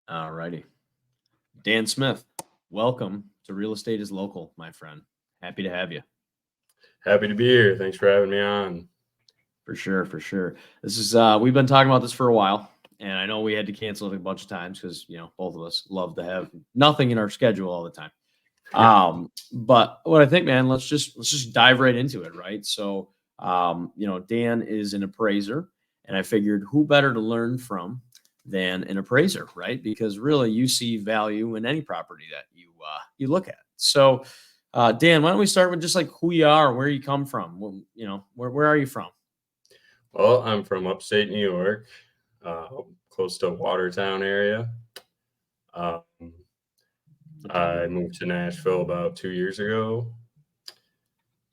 All righty. Dan Smith, welcome to Real Estate is Local, my friend. Happy to have you. Happy to be here. Thanks for having me on. For sure, for sure. This is we've been talking about this for a while, and I know we had to cancel it a bunch of times because both of us love to have nothing in our schedule all the time. But what I think, man, let's just dive right into it, right? So Dan is an appraiser, and I figured who better to learn from than an appraiser, right? Because really you see value in any property that you look at. So Dan, why don't we start with just like who you are, where you come from? Well, where are you from? Well, I'm from upstate New York, uh, close to Watertown area. Um, I moved to Nashville about 2 years ago.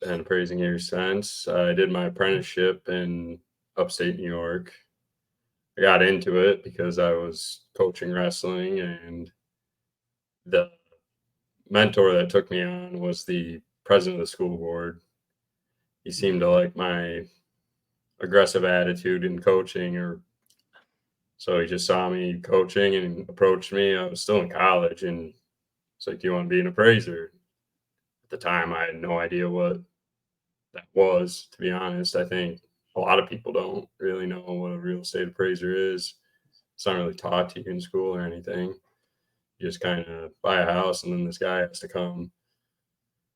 Been appraising here since. I did my apprenticeship in upstate New York. I got into it because I was coaching wrestling, and the mentor that took me on was the president of the school board. He seemed to like my aggressive attitude in coaching, or so he just saw me coaching and approached me. I was still in college, and it's like, "Do you want to be an appraiser?" At the time, I had no idea what that was, to be honest. I think a lot of people don't really know what a real estate appraiser is. It's not really taught to you in school or anything. You just kind of buy a house, and then this guy has to come.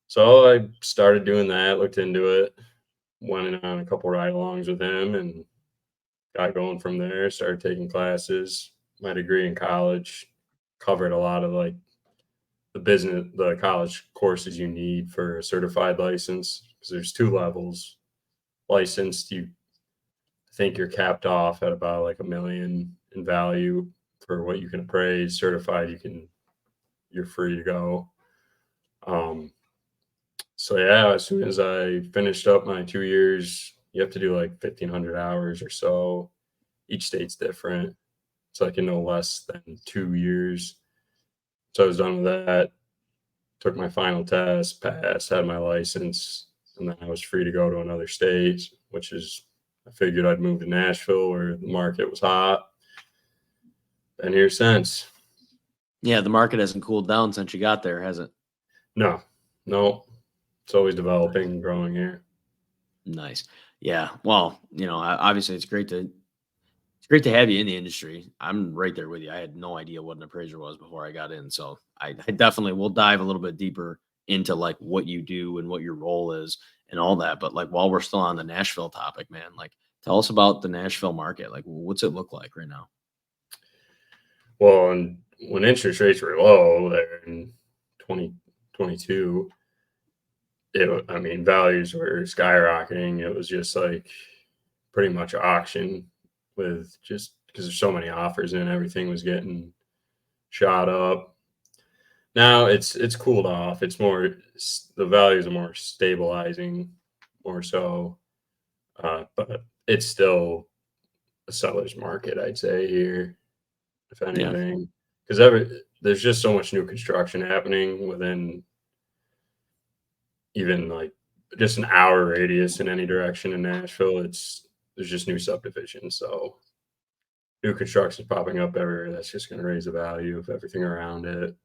So I started doing that, looked into it, went on a couple ride alongs with him, and got going from there. Started taking classes. My degree in college covered a lot of like the college courses you need for a certified license, because there's two levels. Licensed, you think you're capped off at about like 1 million in value for what you can appraise. Certified, you're free to go. Um, so yeah, as soon as I finished up my 2 years, you have to do like 1,500 hours or so. Each state's different. It's like in no less than 2 years. So I was done with that. Took my final test, passed, had my license, and then I was free to go to another state, which is, I figured I'd move to Nashville where the market was hot. Been here since. Yeah, the market hasn't cooled down since you got there, has it? No, no, it's always developing and growing here. Nice. Yeah. Well, obviously it's great to have you in the industry. I'm right there with you. I had no idea what an appraiser was before I got in. So I definitely will dive a little bit deeper into like what you do and what your role is and all that. But like while we're still on the Nashville topic, man, like tell us about the Nashville market. Like what's it look like right now? Well, and when interest rates were low there in 2022, I mean, values were skyrocketing. It was just like pretty much auction, with just because there's so many offers and everything was getting shot up. Now it's cooled off. It's more, the values are more stabilizing, more so, but it's still a seller's market, I'd say here, if Yeah. anything, because there's just so much new construction happening within even like just an hour radius in any direction in Nashville. There's just new subdivisions, so new construction popping up everywhere. That's just going to raise the value of everything around it.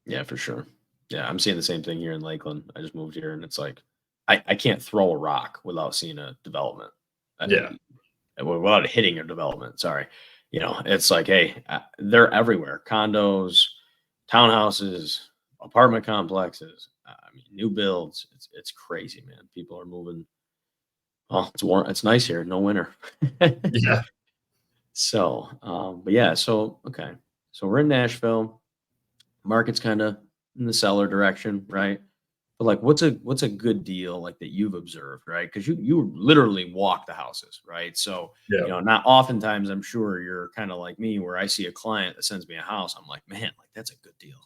Yeah, for sure. Yeah, I'm seeing the same thing here in Lakeland. I just moved here and it's like I can't throw a rock without seeing a development. Yeah, Without hitting a development. Sorry, it's like, hey, they're everywhere. Condos, townhouses, apartment complexes. I mean, new builds. It's crazy, man. People are moving. Oh, it's warm. It's nice here. No winter. yeah. So, but yeah. So okay. So we're in Nashville. Market's kind of in the seller direction, right? But like, what's a good deal like that you've observed, right? Because you literally walk the houses, right? So Yeah. not oftentimes I'm sure you're kind of like me, where I see a client that sends me a house, I'm like, man, like that's a good deal,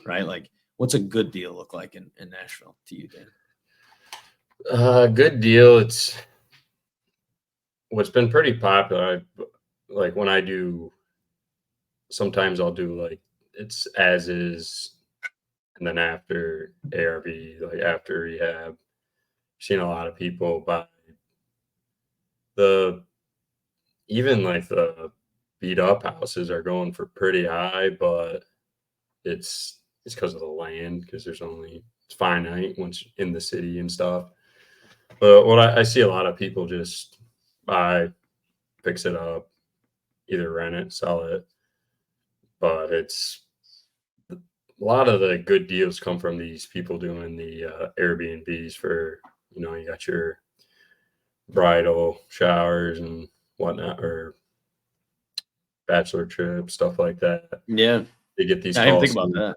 right? Like, what's a good deal look like in Nashville to you, Dan? Good deal. It's what's been pretty popular. Like when I do, sometimes I'll do like it's as is, and then after ARV, like after rehab, seen a lot of people buy the even like the beat up houses are going for pretty high, but it's because of the land, because it's finite once in the city and stuff. But what I see a lot of people just buy, fix it up, either rent it, sell it. But a lot of the good deals come from these people doing the Airbnbs for, you got your bridal showers and whatnot, or bachelor trips, stuff like that. Yeah. They get these I didn't tall, think about that.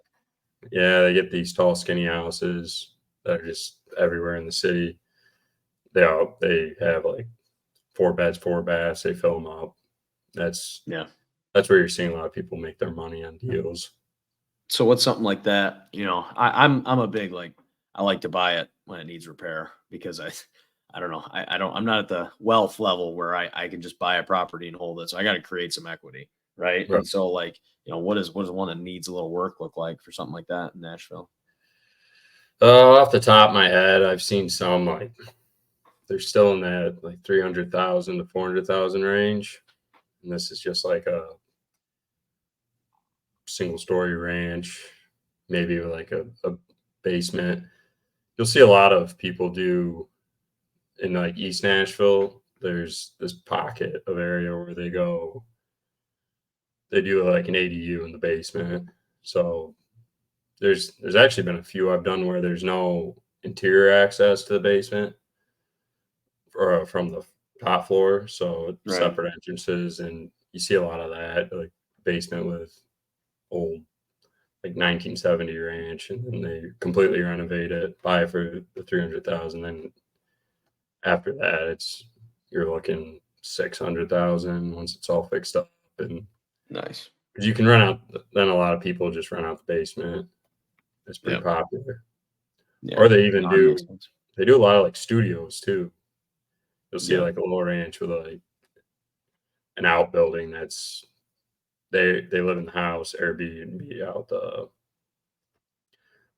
yeah, they get these tall, skinny houses that are just everywhere in the city. They have like 4 beds, 4 baths. They fill them up. That's Yeah. that's where you're seeing a lot of people make their money on deals. So what's something like that? I'm a big like I like to buy it when it needs repair because I don't know. I'm not at the wealth level where I can just buy a property and hold it. So I got to create some equity. Right. Right. And so like, what does one that needs a little work look like for something like that in Nashville? Off the top of my head, I've seen some like they're still in that like 300,000 to 400,000 range, and this is just like a single story ranch, maybe with like a basement. You'll see a lot of people do in like East Nashville. There's this pocket of area where they do like an ADU in the basement. So there's actually been a few I've done where there's no interior access to the basement or from the top floor, so Right. separate entrances, and you see a lot of that, like basement with old like 1970 ranch, and then they completely renovate it, buy it for the 300,000. Then after that, you're looking 600,000 once it's all fixed up, and Nice. because you can rent out. Then a lot of people just rent out the basement. It's pretty Yeah. popular. Yeah. Or they even No, that makes sense. do a lot of like studios too. You'll see Yeah. like a little ranch with like an outbuilding that's they live in the house, Airbnb out the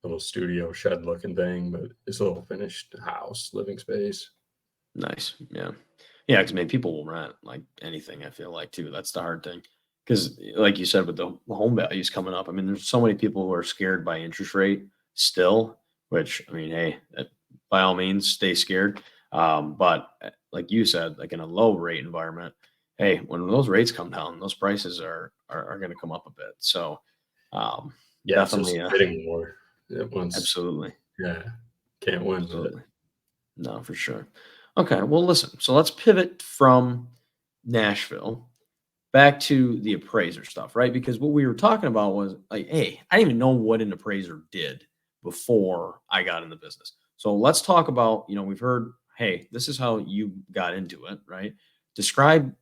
little studio shed looking thing, but it's a little finished house, living space. Nice. Yeah. Yeah. Because, man, people will rent like anything, I feel like, too. That's the hard thing. Because, like you said, with the home values coming up, I mean, there's so many people who are scared by interest rate still, which, I mean, hey, by all means, stay scared. But like you said, like in a low rate environment, hey, when those rates come down, those prices are going to come up a bit. So, um, Yeah, it's just definitely, bidding war. It once, absolutely. yeah, can't win with it. Absolutely. No, for sure. Okay, well, listen. So let's pivot from Nashville back to the appraiser stuff, right? Because what we were talking about was like, hey, I didn't even know what an appraiser did before I got in the business. So let's talk about, we've heard, hey, this is how you got into it, right? Describe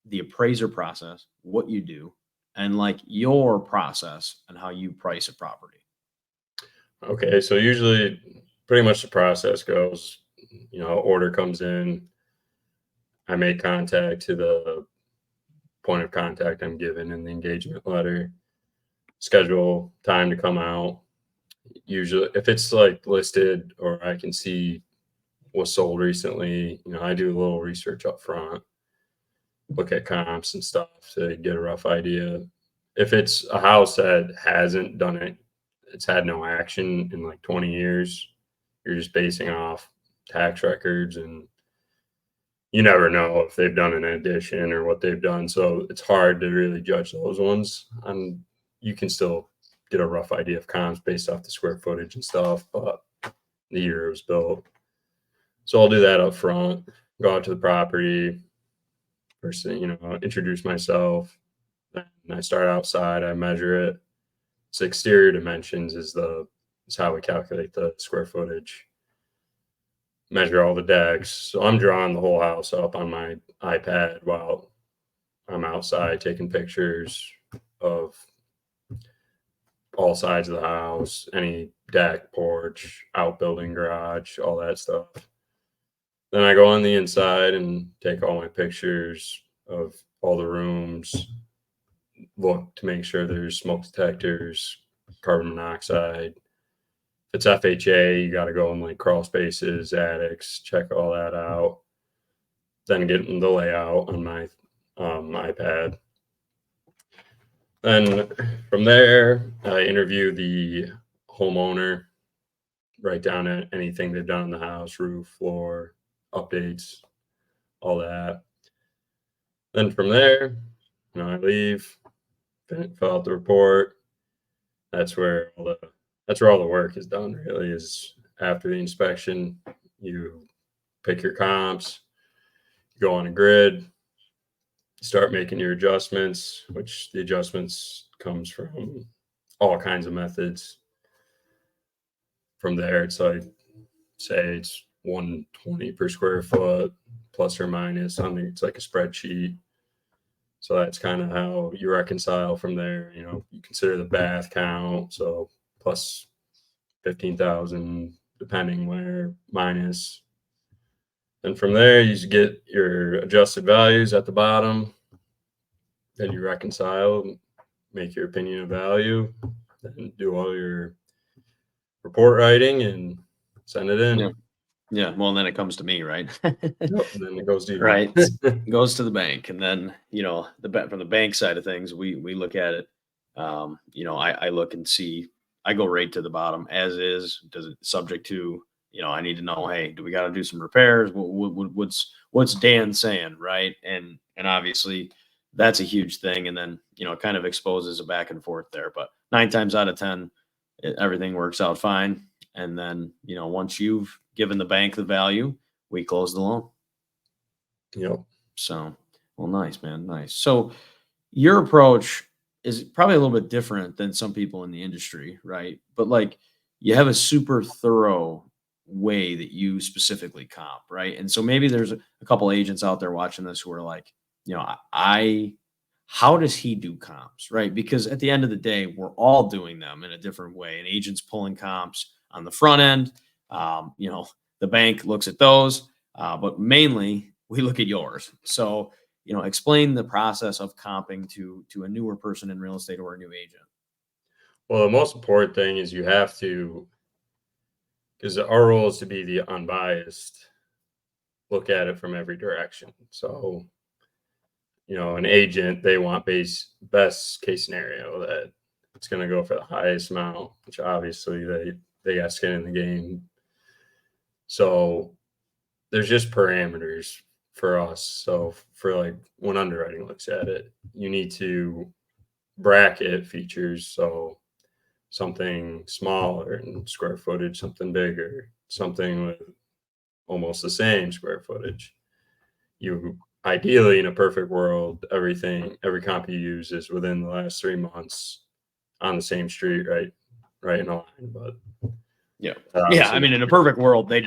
the appraiser process, what you do, and like your process and how you price a property. Okay, so usually pretty much the process goes, order comes in, I make contact to the point of contact I'm given in the engagement letter, schedule time to come out. Usually, if it's like listed or I can see was sold recently, I do a little research up front, look at comps and stuff to get a rough idea. If it's a house that hasn't done it, it's had no action in like 20 years, you're just basing off tax records, and you never know if they've done an addition or what they've done. So it's hard to really judge those ones. And you can still get a rough idea of comps based off the square footage and stuff, but the year it was built. So I'll do that up front, go out to the property, first thing, introduce myself. Then I start outside, I measure it. It's exterior dimensions is how we calculate the square footage. Measure all the decks. So I'm drawing the whole house up on my iPad while I'm outside taking pictures of all sides of the house, any deck, porch, outbuilding, garage, all that stuff. Then I go on the inside and take all my pictures of all the rooms, look to make sure there's smoke detectors, carbon monoxide. If it's FHA, you got to go in like crawl spaces, attics, check all that out. Then get in the layout on my iPad. Then from there, I interview the homeowner, write down anything they've done in the house, roof, floor, updates, all that. Then from there, I leave, fill out the report. That's where all the work is done. Really, is after the inspection, you pick your comps, go on a grid, start making your adjustments, which the adjustments comes from all kinds of methods. From there, it's like, say it's 120 per square foot, plus or minus. Something, it's like a spreadsheet. So that's kind of how you reconcile from there. You consider the bath count, so plus 15,000, depending where, minus. And from there, you get your adjusted values at the bottom. Then you reconcile, make your opinion of value, then do all your report writing and send it in. Yeah. Yeah. Well, then it comes to me, right? Yep, and then it goes to you. Right. Goes to the bank. And then, from the bank side of things, we look at it. I look and see, I go right to the bottom as is. Does it subject to, I need to know, hey, do we got to do some repairs? What's Dan saying? Right. And obviously that's a huge thing. And then, it kind of exposes a back and forth there, but 9 times out of 10, everything works out fine. And then, once you've given the bank the value, we close the loan. Yep. So, well, nice, man. Nice. So your approach is probably a little bit different than some people in the industry, right? But like you have a super thorough way that you specifically comp, right? And so maybe there's a couple agents out there watching this who are like, how does he do comps, right? Because at the end of the day, we're all doing them in a different way. An agent's pulling comps on the front end. The bank looks at those, but mainly we look at yours. So, explain the process of comping to a newer person in real estate or a new agent. Well, the most important thing is you have to, because our role is to be the unbiased, look at it from every direction. So, an agent, they want best case scenario, that it's going to go for the highest amount, which obviously they got skin in the game. So there's just parameters for us. So for like when underwriting looks at it, you need to bracket features. So something smaller in square footage, something bigger, something with almost the same square footage. You ideally, in a perfect world, every comp you use is within the last 3 months on the same street, right in a line. But yeah. I mean, in a perfect world, they,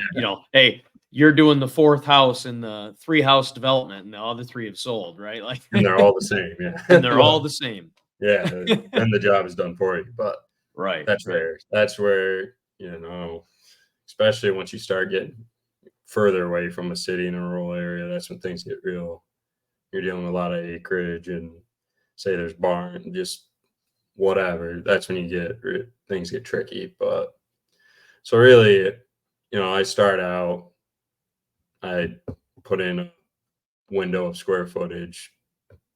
hey, you're doing the 4th house in the 3-house development and the other 3 have sold, right? Like, and they're all the same. Yeah. And they're all the same. Yeah. Then the job is done for you. But right. That's rare. That's where, especially once you start getting further away from a city in a rural area, that's when things get real. You're dealing with a lot of acreage, and say there's barn, just whatever. That's when things get tricky. But so really, I start out, I put in a window of square footage,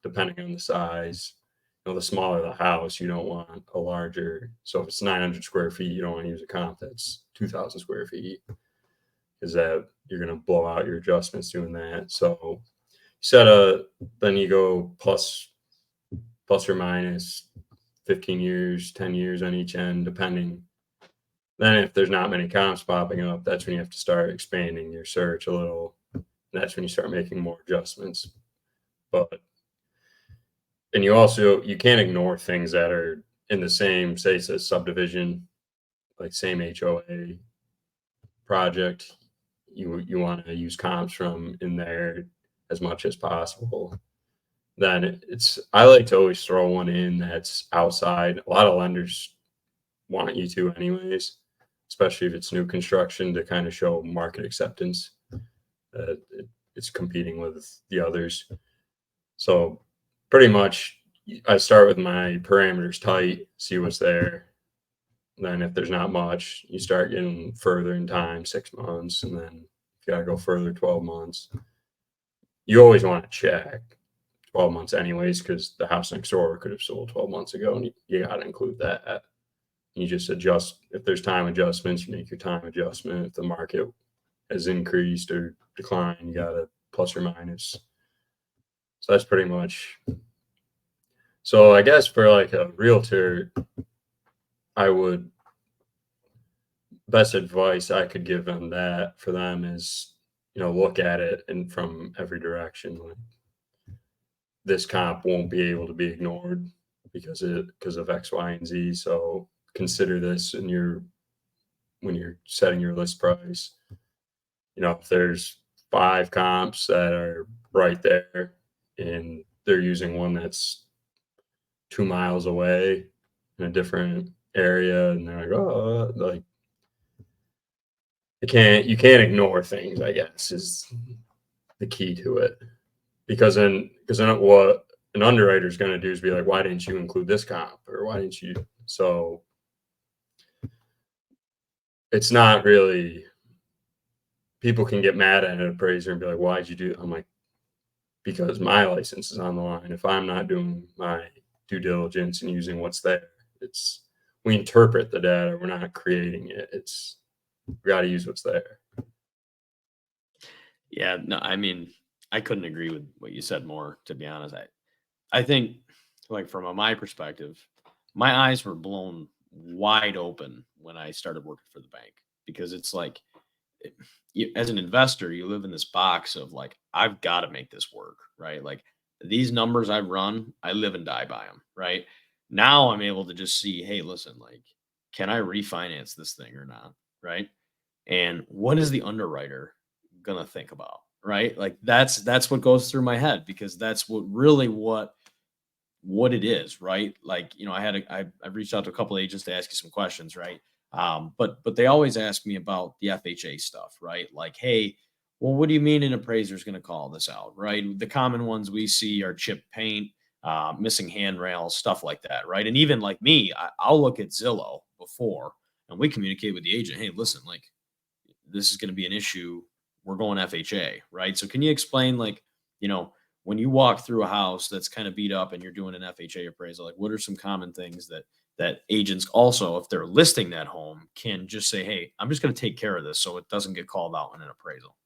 depending on the size. The smaller the house, you don't want a larger. So if it's 900 square feet, you don't want to use a comp that's 2,000 square feet, because that you're going to blow out your adjustments doing that. So then you go plus or minus 15 years, 10 years on each end, depending. Then if there's not many comps popping up, that's when you have to start expanding your search a little. That's when you start making more adjustments. And you can't ignore things that are in the same, say it's a subdivision, like same HOA project. You want to use comps from in there as much as possible. Then I like to always throw one in that's outside. A lot of lenders want you to anyways, especially if it's new construction, to kind of show market acceptance that it's competing with the others. So pretty much I start with my parameters tight, see what's there. Then if there's not much, you start getting further in time, 6 months, and then you got to go further, 12 months. You always want to check 12 months anyways, because the house next door could have sold 12 months ago, and you got to include that. You just adjust. If there's time adjustments, you make your time adjustment. If the market has increased or declined, you got to plus or minus. So that's pretty much. So I guess for like a realtor, best advice I could give them that for them is, look at it and from every direction. Like, this comp won't be able to be ignored because of X, Y, and Z. So consider this when you're setting your list price. If there's 5 comps that are right there and they're using one that's 2 miles away in a different area, and they're like, oh, like you can't ignore things, I guess, is the key to it. Because then what an underwriter is going to do is be like, why didn't you include this comp, or why didn't you? So it's not really, people can get mad at an appraiser and be like, why'd you do it? I'm like, because my license is on the line. If I'm not doing my due diligence and using what's there, we interpret the data, we're not creating it. We got to use what's there. Yeah, no, I mean, I couldn't agree with what you said more, to be honest. I think, like, from my perspective, my eyes were blown wide open when I started working for the bank, because it's like, as an investor, you live in this box of like, I've got to make this work, right? Like, these numbers I run, I live and die by them, right? Now I'm able to just see, hey, listen, like, can I refinance this thing or not, right? And what is the underwriter gonna think about, right? Like, that's what goes through my head, because that's what it is, right? Like, I've reached out to a couple agents to ask you some questions, right? But they always ask me about the FHA stuff, right? Like, hey, well, what do you mean an appraiser is going to call this out, right? The common ones we see are chipped paint, missing handrails, stuff like that, right? And even like me, I'll look at Zillow before, and we communicate with the agent. Hey, listen, like, this is going to be an issue. We're going FHA, right? So can you explain, like, when you walk through a house that's kind of beat up and you're doing an FHA appraisal, like, what are some common things that agents also, if they're listing that home, can just say, hey, I'm just going to take care of this so it doesn't get called out in an appraisal?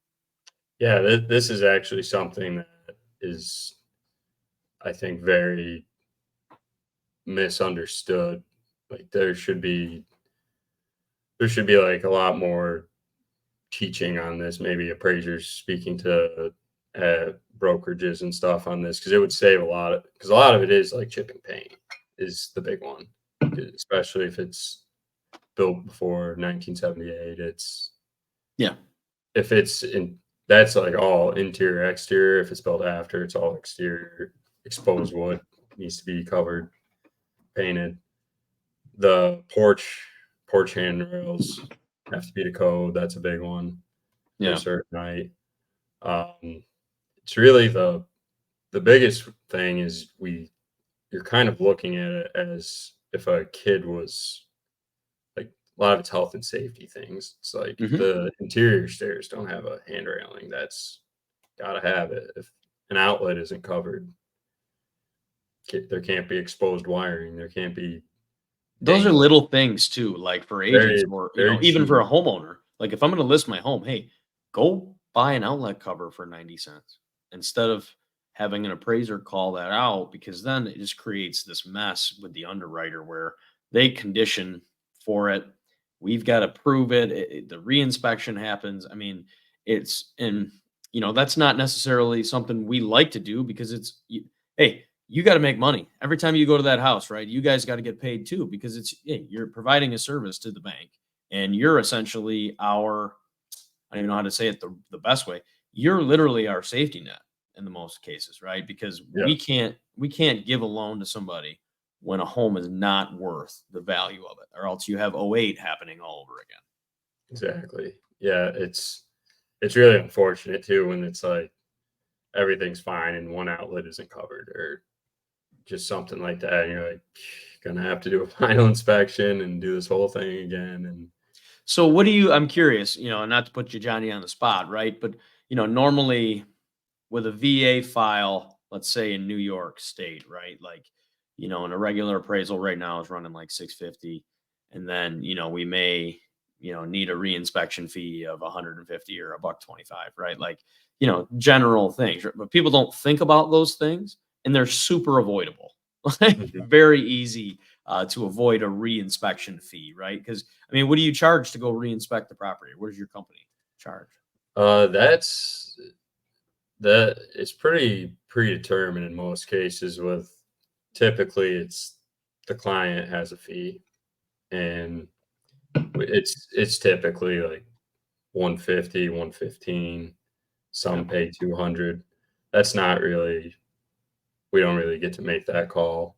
Yeah, this is actually something that is, I think, very misunderstood. Like, there should be like a lot more teaching on this, maybe appraisers speaking to brokerages and stuff on this, because it would save because a lot of it is like chipping paint is the big one, especially if it's built before 1978. Yeah. If it's in That's like all interior, exterior. If it's built after, it's all exterior. Exposed wood needs to be covered, painted. The porch handrails have to be to code. That's a big one for a Yeah. certain height. It's really the biggest thing is you're kind of looking at it as if a kid was like, a lot of it's health and safety things. It's like Hmm. the interior stairs don't have a hand railing. That's gotta have it. If an outlet isn't covered, there can't be exposed wiring. There can't be Those are dangling. little things too, like for agents, Very, or, very even for a cheap. homeowner. Like, if I'm going to list my home, hey, go buy an outlet cover for 90 cents instead of having an appraiser call that out, because then it just creates this mess with the underwriter where they condition for it. We've got to prove it. The reinspection happens. I mean, and that's not necessarily something we like to do, because hey, you got to make money every time you go to that house, right? You guys got to get paid too, because you're providing a service to the bank, and you're essentially I don't even know how to say it the best way. You're literally our safety net in the most cases, right? Because Yeah, we can't give a loan to somebody when a home is not worth the value of it, or else you have '08 happening all over again. exactly. Yeah, it's really unfortunate too when it's like everything's fine and one outlet isn't covered or just something like that. And you're like, gonna have to do a final inspection and do this whole thing again. And So I'm curious, not to put you Johnny on the spot, right? But normally with a VA file, let's say in New York State, right? Like, in a regular appraisal right now is running like 650. And then, we may, need a reinspection fee of 150 or a buck 25, right? Like, general things. But people don't think about those things, and they're super avoidable. Like, Mhm. very easy to avoid a reinspection fee, right? Because I mean, what do you charge to go reinspect the property? What does your company charge? That's that it's pretty predetermined in most cases. With typically, it's the client has a fee, and it's typically like 150, 115. Yeah. Some pay 200. That's not really, we don't really get to make that call.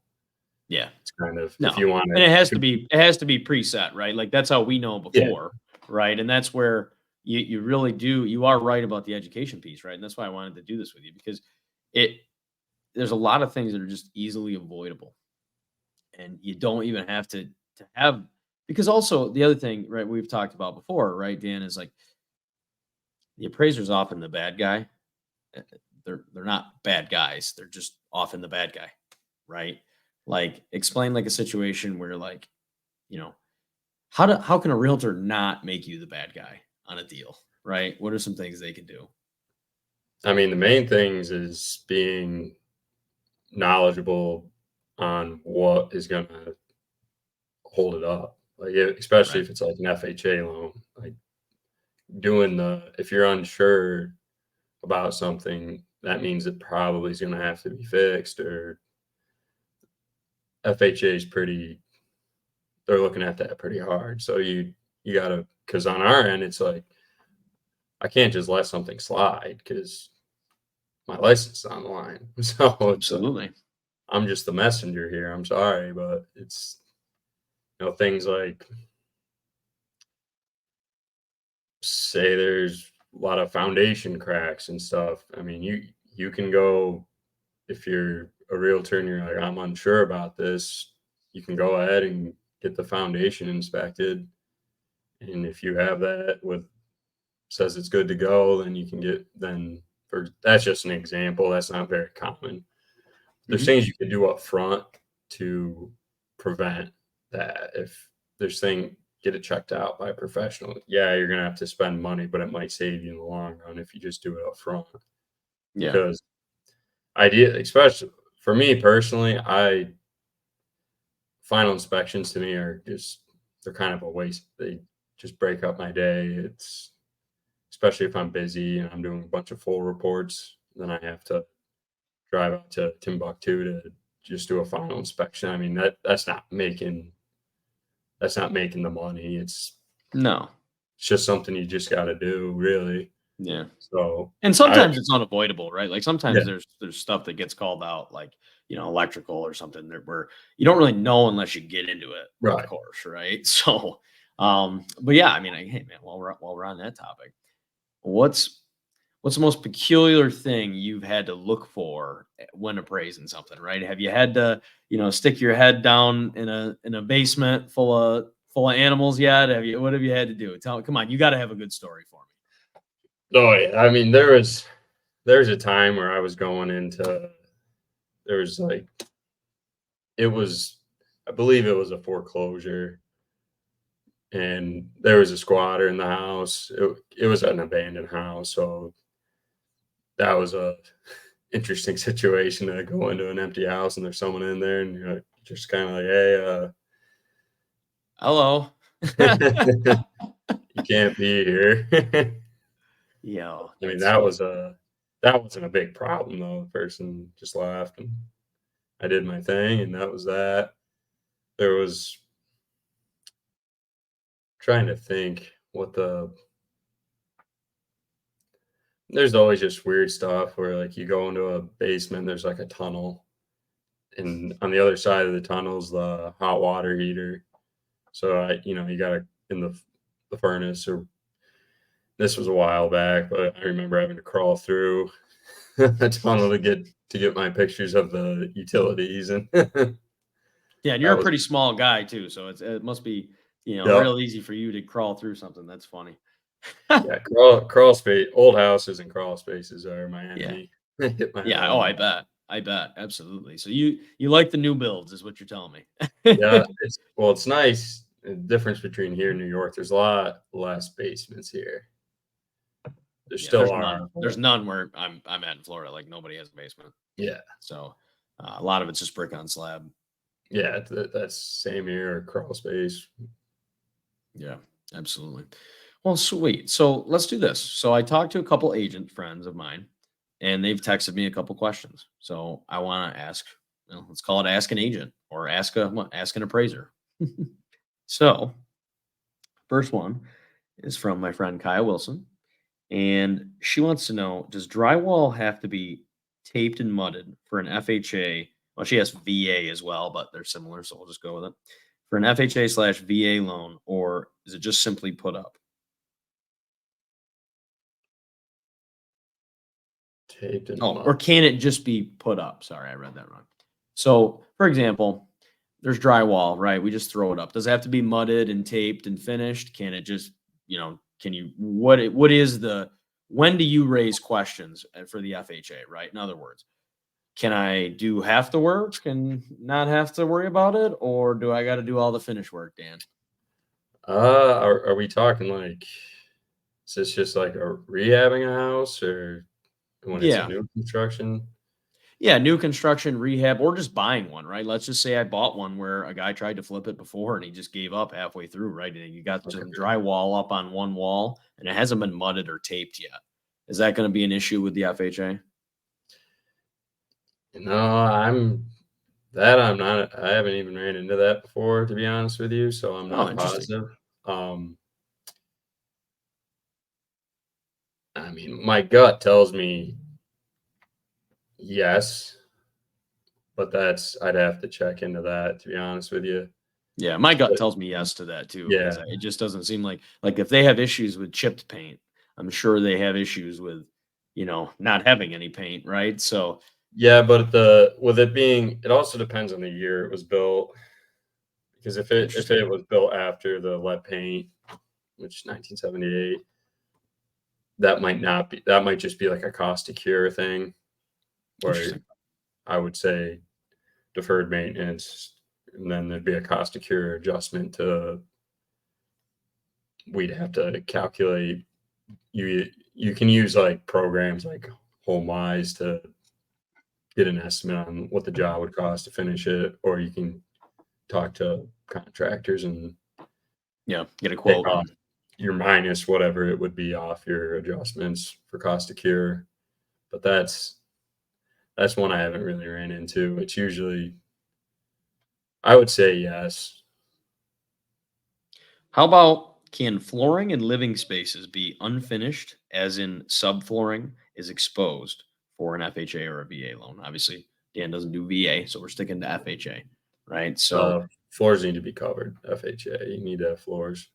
Yeah. It's kind of, if No. you want And it has to to, be preset, right? Like that's how we know yeah, before, right? And that's where you really do you are right about the education piece, right? And that's why I wanted to do this with you because it there's a lot of things that are just easily avoidable. And you don't even have to have because also the other thing, right, we've talked about before, right, Dan, is like the appraiser's often the bad guy. They're not bad guys. They're just often the bad guy, right? Like explain like a situation where like, you know, how can a realtor not make you the bad guy on a deal, right? What are some things they can do? I mean, the main things is being knowledgeable on what is going to hold it up. Like, especially Right. if it's like an FHA loan, like if you're unsure about something, that means it probably is going to have to be fixed. Or FHA is pretty, they're looking at that pretty hard. So you gotta, because on our end, it's like I can't just let something slide because my license is on the line. So it's Absolutely. I'm just the messenger here. I'm sorry, but it's things like, say there's a lot of foundation cracks and stuff. I mean, you can go, if you're a realtor and you're like, I'm unsure about this, you can go ahead and get the foundation inspected. And if you have that with says it's good to go, then you can get then for that's just an example. That's not very common. There's Mhm. things you can do up front to prevent that. If there's thing get it checked out by a professional. Yeah, you're gonna have to spend money, but it might save you in the long run if you just do it up front. Yeah. Because especially for me personally, I final inspections to me are just they're kind of a waste. They just break up my day. It's especially if I'm busy and I'm doing a bunch of full reports, then I have to drive out to Timbuktu to just do a final inspection. I mean, that's not making the money. No. It's just something you just got to do, really. Yeah. So And I sometimes it's unavoidable, right? Like yeah, sometimes there's stuff that gets called out, like electrical or something that where you don't really know unless you get into it, of right. course, right? So, but yeah, I mean, hey man, while we're on that topic, what's what's the most peculiar thing you've had to look for when appraising something, right? Have you had to, stick your head down in a basement full of animals yet? What have you had to do? Come on, you got to have a good story for me. Oh yeah. I mean, there's a time where I was going into there was like it was I believe it was a foreclosure and there was a squatter in the house. It was an abandoned house, so that was a interesting situation to go into an empty house and there's someone in there and you're just kind of like, hey, Hello. you can't be here. Yo, I mean, that's funny. that wasn't a big problem though. The person just left and I did my thing and that was that. There was trying to think what there's always just weird stuff where like you go into a basement, there's like a tunnel, and on the other side of the tunnel's the hot water heater. So you gotta in the furnace. Or this was a while back, but I remember having to crawl through a tunnel to get my pictures of the utilities, and that Yeah, and you're a was pretty small guy too, so it must be, yep. real easy for you to crawl through something. That's funny. Yeah, crawl space. Old houses and crawl spaces are my Yeah. enemy. Hit my head Yeah. Oh, on I that. bet. I bet. Absolutely. So you like the new builds is what you're telling me. Yeah, it's nice. The difference between here and New York, there's a lot less basements here. There Yeah, still are, there's but none where I'm at in Florida. Like nobody has a basement. yeah, So a lot of it's just brick on slab. yeah, that's same here, crawl space. Yeah, absolutely. Well, sweet. So let's do this. So I talked to a couple agent friends of mine, and they've texted me a couple questions. So I want to ask, let's call it ask an agent or ask an appraiser. So first one is from my friend Kaya Wilson, and she wants to know: does drywall have to be taped and mudded for an FHA? Well, she has VA as well, but they're similar, so we'll just go with it. For an FHA/VA loan, or is it just simply put up? Taped and Oh, or mud. can it just be put up? Sorry, I read that wrong. So, for example, there's drywall, right? We just throw it up. Does it have to be mudded and taped and finished? Can it just, can you what is the when do you raise questions for the FHA, right? In other words, can I do half the work and not have to worry about it, or do I got to do all the finish work, Dan? Are we talking like, is this just like a rehabbing a house or when it's a Yeah. new construction? Yeah, new construction, rehab, or just buying one, right? Let's just say I bought one where a guy tried to flip it before and he just gave up halfway through, right? And you got some Okay. drywall up on one wall and it hasn't been mudded or taped yet. Is that going to be an issue with the FHA? No, I haven't even ran into that before, to be honest with you, so I'm Oh, not interesting. positive. Um, I mean, my gut tells me yes, but I'd have to check into that, to be honest with you. Yeah, my gut But tells me yes to that too, because yeah. it just doesn't seem like if they have issues with chipped paint, I'm sure they have issues with, not having any paint, right? So Yeah, but with it being, it also depends on the year it was built, because if interesting. it was built after the lead paint, which 1978, that might not be, that might just be like a cost to cure thing, where Interesting. I would say deferred maintenance, and then there'd be a cost to cure adjustment to, we'd have to calculate. You can use like programs like HomeWise to get an estimate on what the job would cost to finish it, or you can talk to contractors and Yeah, get a take quote off and your minus whatever it would be off your adjustments for cost to cure. But that's one I haven't really ran into. It's usually, I would say yes. how about can flooring in living spaces be unfinished, as in subflooring is exposed for an FHA or a VA loan? Obviously, Dan doesn't do VA, so we're sticking to FHA, right? So, Floors need to be covered. FHA, you need to have floors.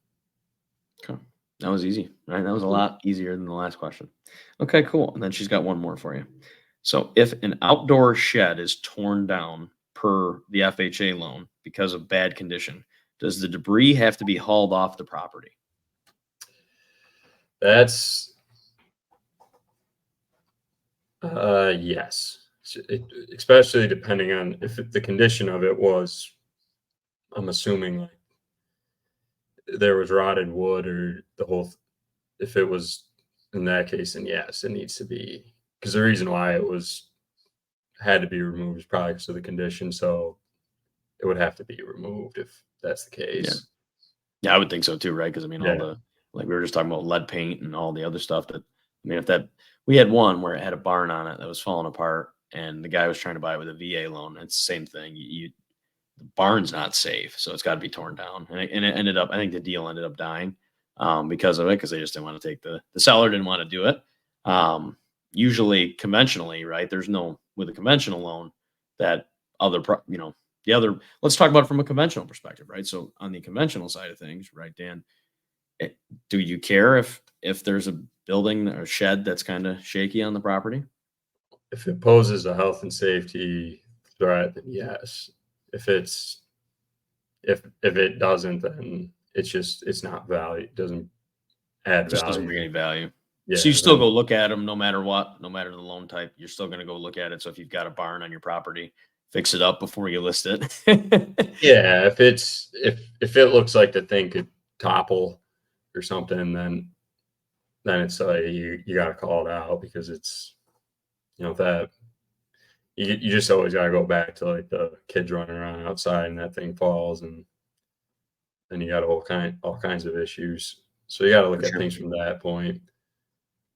okay, that was easy, right? That was a lot easier than the last question. Okay, cool. And then she's got one more for you. So, if an outdoor shed is torn down per the FHA loan because of bad condition, does the debris have to be hauled off the property? That's yes. Especially depending on if the condition of it was, I'm assuming like there was rotted wood or if it was in that case, then yes, it needs to be, because the reason why it was had to be removed is probably because of the condition. So it would have to be removed if that's the Yeah. case. Yeah, I would think so too, right? Because I mean, all Yeah. the like we were just talking about lead paint and all the other stuff that I mean, if that we had one where it had a barn on it that was falling apart, and the guy was trying to buy it with a VA loan. It's the same thing. The barn's not safe, so it's got to be torn down. And it ended up, I think the deal ended up dying because of it, because they just didn't want to take the seller didn't want to do it. Usually, conventionally, right? There's no with a conventional loan that the other. Let's talk about it from a conventional perspective, right? So on the conventional side of things, right, Dan? it- do you care if there's a building or shed that's kind of shaky on the property? If it poses a health and safety threat, then yes. If it's if it doesn't, then it's not value. It doesn't add Just doesn't bring value. any value. So you Yeah, still then go look at them no matter what, no matter the loan type, you're still going to go look at it. So if you've got a barn on your property, fix it up before you list it. yeah, if it looks like the thing could topple or something, then it's you got to call it out because it's that you just always got to go back to like the kids running around outside and that thing falls and then you got all kinds of issues. So you got to For look at sure. things from that point.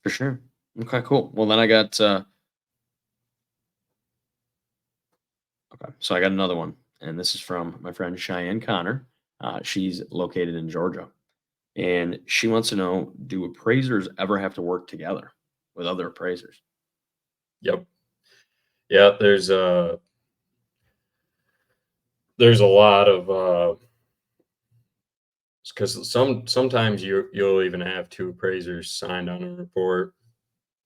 For sure. Okay, cool. Well, then I got, okay, so I got another one. And this is from my friend Cheyenne Connor. She's located in Georgia. And she wants to know, do appraisers ever have to work together with other appraisers? Yep. Yeah, there's a lot of because sometimes you'll even have two appraisers signed on a report,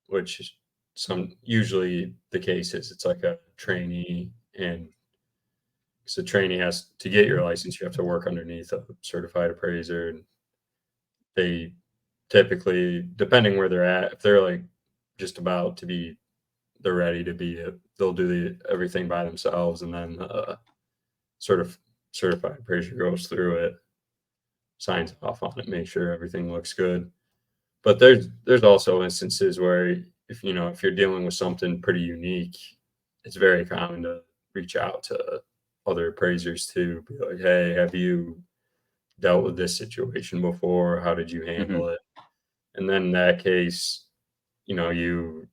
which is some usually the case is it's like a trainee, and so trainee has to get your license, you have to work underneath a certified appraiser, and they typically, depending where they're at, if they're like just about to be, they're ready to be, they'll do everything by themselves, and then sort of certified appraiser goes through it, signs off on it, make sure everything looks good. But there's also instances where if you're dealing with something pretty unique, it's very common to reach out to other appraisers to be like, hey, have you dealt with this situation before? How did you Hmm. handle it? And then in that case, you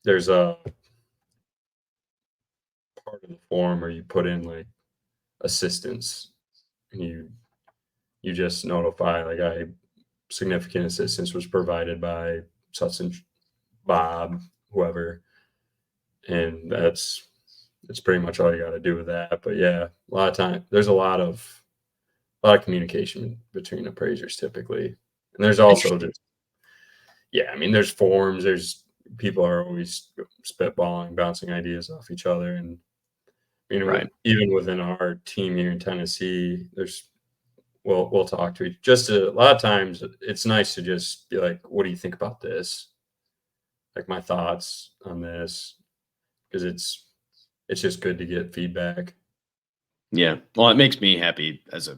there's a part of the form where you put in like assistance, and you just notify like I significant assistance was provided by such and Bob, whoever, and that's pretty much all you got to do with that. But yeah, a lot of time there's a lot of communication between appraisers typically, and there's also Interesting. just yeah, I mean there's forums, there's people are always spitballing, bouncing ideas off each other, and Right. even within our team here in Tennessee, we'll talk to each. Just a lot of times, it's nice to just be like, "What do you think about this?" Like my thoughts on this, because it's just good to get feedback. Yeah. Well, it makes me happy because,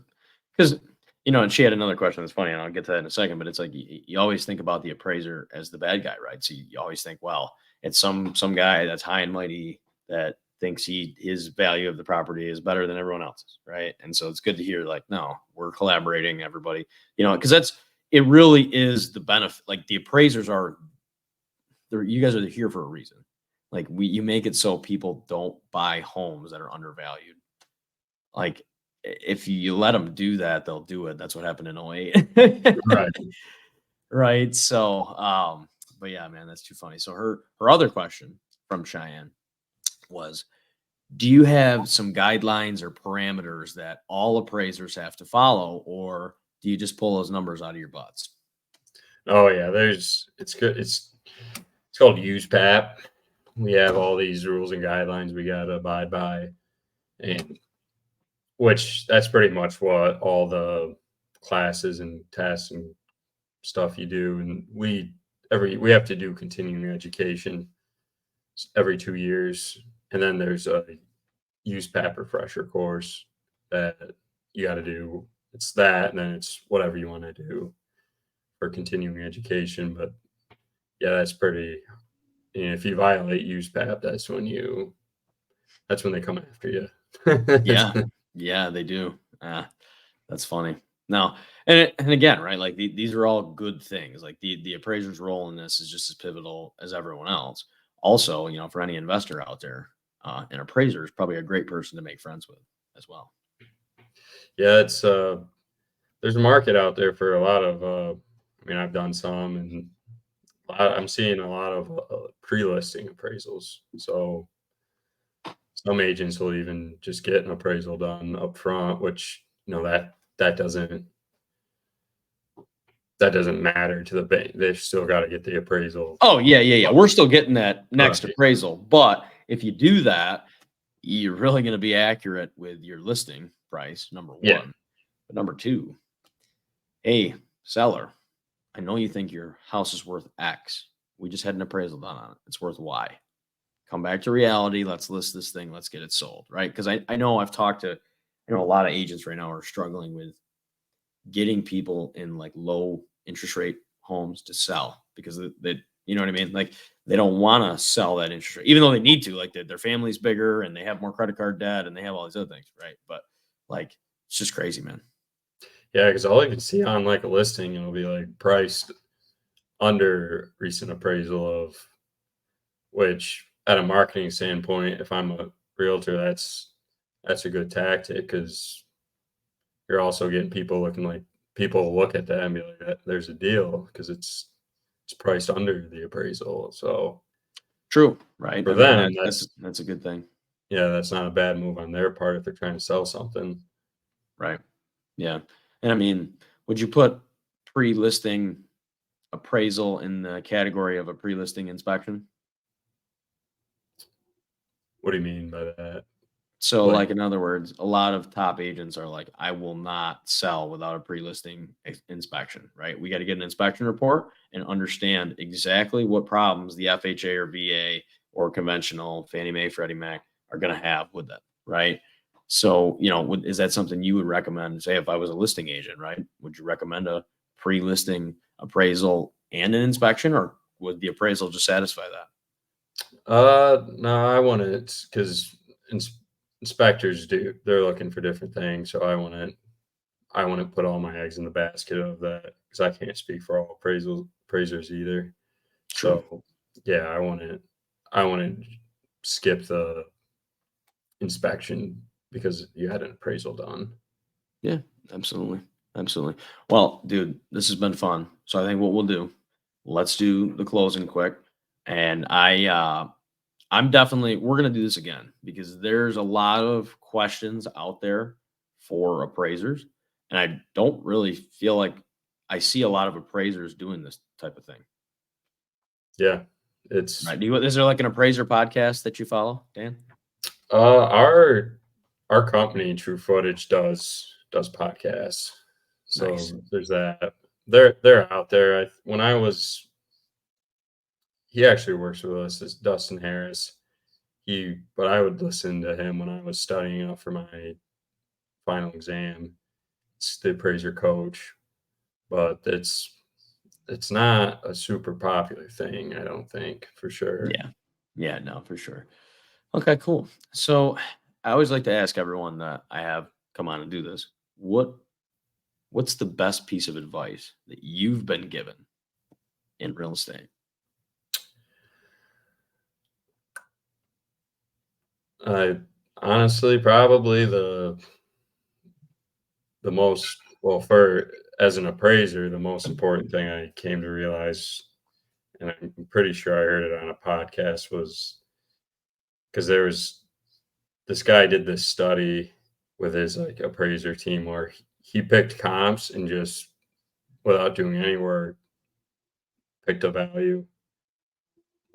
and she had another question that's funny, and I'll get to that in a second, but it's like you always think about the appraiser as the bad guy, right? So you always think, well, it's some guy that's high and mighty that thinks his value of the property is better than everyone else's, right? And so it's good to hear like, no, we're collaborating, everybody, because it really is the benefit. Like the appraisers you guys are here for a reason. Like you make it so people don't buy homes that are undervalued. Like, if you let them do that, they'll do it. That's what happened in '08. Right. Right? So, but yeah, man, that's too funny. So her other question from Cheyenne was, do you have some guidelines or parameters that all appraisers have to follow, or do you just pull those numbers out of your butts? Oh yeah, it's good. It's called USPAP. We have all these rules and guidelines we got to abide by, and which that's pretty much what all the classes and tests and stuff you do. And we have to do continuing education every 2 years, and then there's a USPAP refresher course that you got to do. It's that, and then it's whatever you want to do for continuing education. But yeah, that's pretty. If you violate USPAP, that's when they come after you. Yeah. Yeah, they do. That's funny. No, and again, right? Like these are all good things. Like the appraiser's role in this is just as pivotal as everyone else. Also, for any investor out there, an appraiser is probably a great person to make friends with as well. Yeah, it's there's a market out there for a lot of. I've done some, and I'm seeing a lot of pre-listing appraisals. So some agents will even just get an appraisal done up front, which that doesn't matter to the bank. They've still got to get the appraisal. Oh yeah, yeah, yeah. We're still getting that next Right. appraisal, but if you do that, you're really going to be accurate with your listing price. Number Yeah. one, but number two, hey, seller. I know you think your house is worth X. We just had an appraisal done on it. It's worth Y. Come back to reality. Let's list this thing. Let's get it sold. Right. Because I know I've talked to, a lot of agents right now are struggling with getting people in like low interest rate homes to sell because they you know what I mean? Like they don't want to sell that interest rate, even though they need to, like their family's bigger and they have more credit card debt and they have all these other things. Right. But like, it's just crazy, man. Yeah, because all I can see on like a listing, it'll be like priced under recent appraisal of, which at a marketing standpoint, if I'm a realtor, that's a good tactic because you're also getting people looking like people look at that and be like, there's a deal because it's priced under the appraisal. So True. Right. for I mean, them, that's a good thing. yeah, that's not a bad move on their part if they're trying to sell something. Right. Yeah. And I mean, would you put pre-listing appraisal in the category of a pre-listing inspection? What do you mean by that? So, Like, like in other words, a lot of top agents are like, I will not sell without a pre-listing inspection, right? We got to get an inspection report and understand exactly what problems the FHA or VA or conventional Fannie Mae, Freddie Mac are going to have with it, right? So, is that something you would recommend? Say, if I was a listing agent, right? Would you recommend a pre-listing appraisal and an inspection, or would the appraisal just satisfy that? no, I want it because inspectors they're looking for different things. So I want to put all my eggs in the basket of that because I can't speak for all appraisers either. True. So yeah, I want to skip the inspection because you had an appraisal done. Yeah, absolutely. Absolutely. Well, dude, this has been fun. So I think what we'll do, let's do the closing quick. And I'm definitely we're gonna do this again because there's a lot of questions out there for appraisers. And I don't really feel like I see a lot of appraisers doing this type of thing. Yeah, it's Right. Is there like an appraiser podcast that you follow, Dan? our company True Footage does podcasts. Nice. So there's that. They're out there. When I was he actually works with us is Dustin Harris. But I would listen to him when I was studying up for my final exam. It's the appraiser coach, but it's not a super popular thing, I don't think, for sure. Yeah. Yeah, no, for sure. Okay, cool. So I always like to ask everyone that I have come on and do this. What's the best piece of advice that you've been given in real estate? I honestly probably the most well for as an appraiser, the most important thing I came to realize, and I'm pretty sure I heard it on a podcast, was because there was this guy did this study with his like appraiser team where he picked comps and just without doing any work picked a value,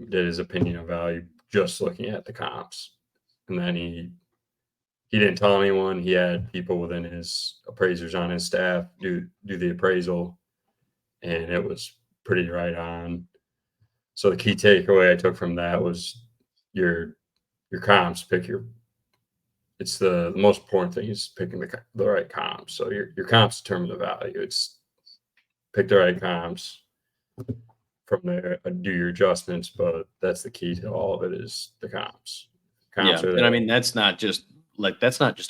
did his opinion of value just looking at the comps, and then he didn't tell anyone. He had people within his appraisers on his staff do the appraisal, and it was pretty right on. So the key takeaway I took from that was your comps. It's the most important thing is picking the right comps. So your comps determine the value. It's pick the right comps. From there, do your adjustments, but that's the key to all of it is the comps. Yeah. Comps are And I there. mean, that's not just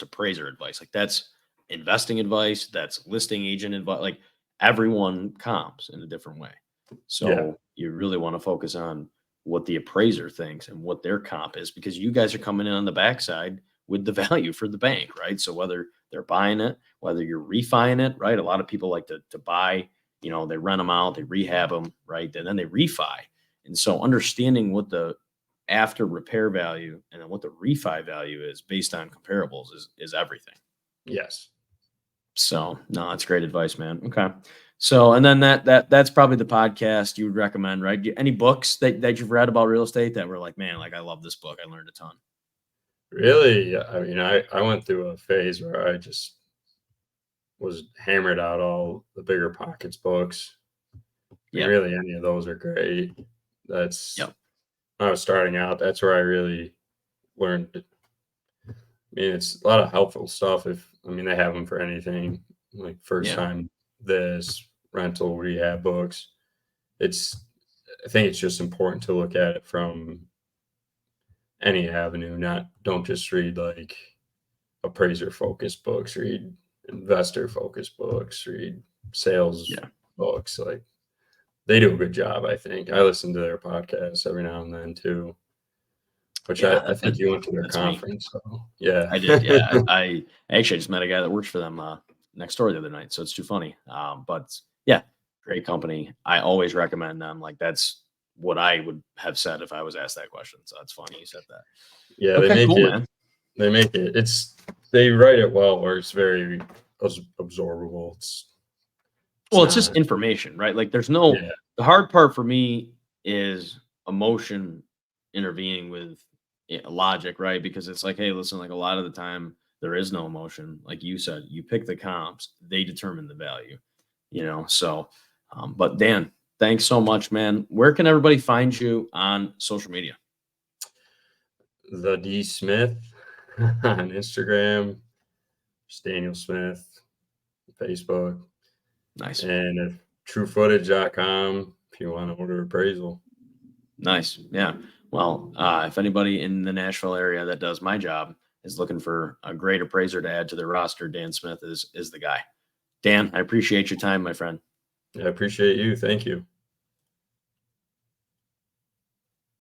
appraiser advice. Like that's investing advice, that's listing agent advice. Like everyone comps in a different way. Yeah, So you really want to focus on what the appraiser thinks and what their comp is because you guys are coming in on the backside with the value for the bank, right? So whether they're buying it, whether you're refining it, right? A lot of people like to buy, they rent them out, they rehab them, right? And then they refi. And so understanding what the after repair value and then what the refi value is based on comparables is everything. yes. So no, that's great advice, man. Okay. So and then that's probably the podcast you would recommend, right? Any books that you've read about real estate that were like, man, like I love this book. I learned a ton. Really, I mean, I went through a phase where I just was hammered out all the bigger pockets books. Yeah. Really, any of those are great. That's Yep. when I was starting out. That's where I really learned. I mean, it's a lot of helpful stuff. They have them for anything, like first Yeah. time this rental rehab books. I think it's just important to look at it from any avenue. Don't just read like appraiser focused books. Read investor focused books. Read sales Yeah. books. Like they do a good job. I think I listen to their podcasts every now and then too. Which Yeah. I think you went to their That's me. conference, so yeah. I did. Yeah. I actually just met a guy that works for them next door the other night. So it's too funny. But yeah, great company. I always recommend them. Like that's what I would have said if I was asked that question. So that's funny you said that. Yeah, Okay, cool, man. they write it well where it's very absorbable. It's just information, right? Like there's no Yeah, the hard part for me is emotion intervening with logic, right? Because it's like, hey, listen, like a lot of the time there is no emotion. Like you said, you pick the comps, they determine the value, So, but Dan, thanks so much, man. Where can everybody find you on social media? the D Smith on Instagram, just Daniel Smith, Facebook, Nice. and if truefootage.com if you want to order appraisal. Nice. Yeah. Well, if anybody in the Nashville area that does my job is looking for a great appraiser to add to their roster, Dan Smith is the guy. Dan, I appreciate your time, my friend. I appreciate you. Thank you.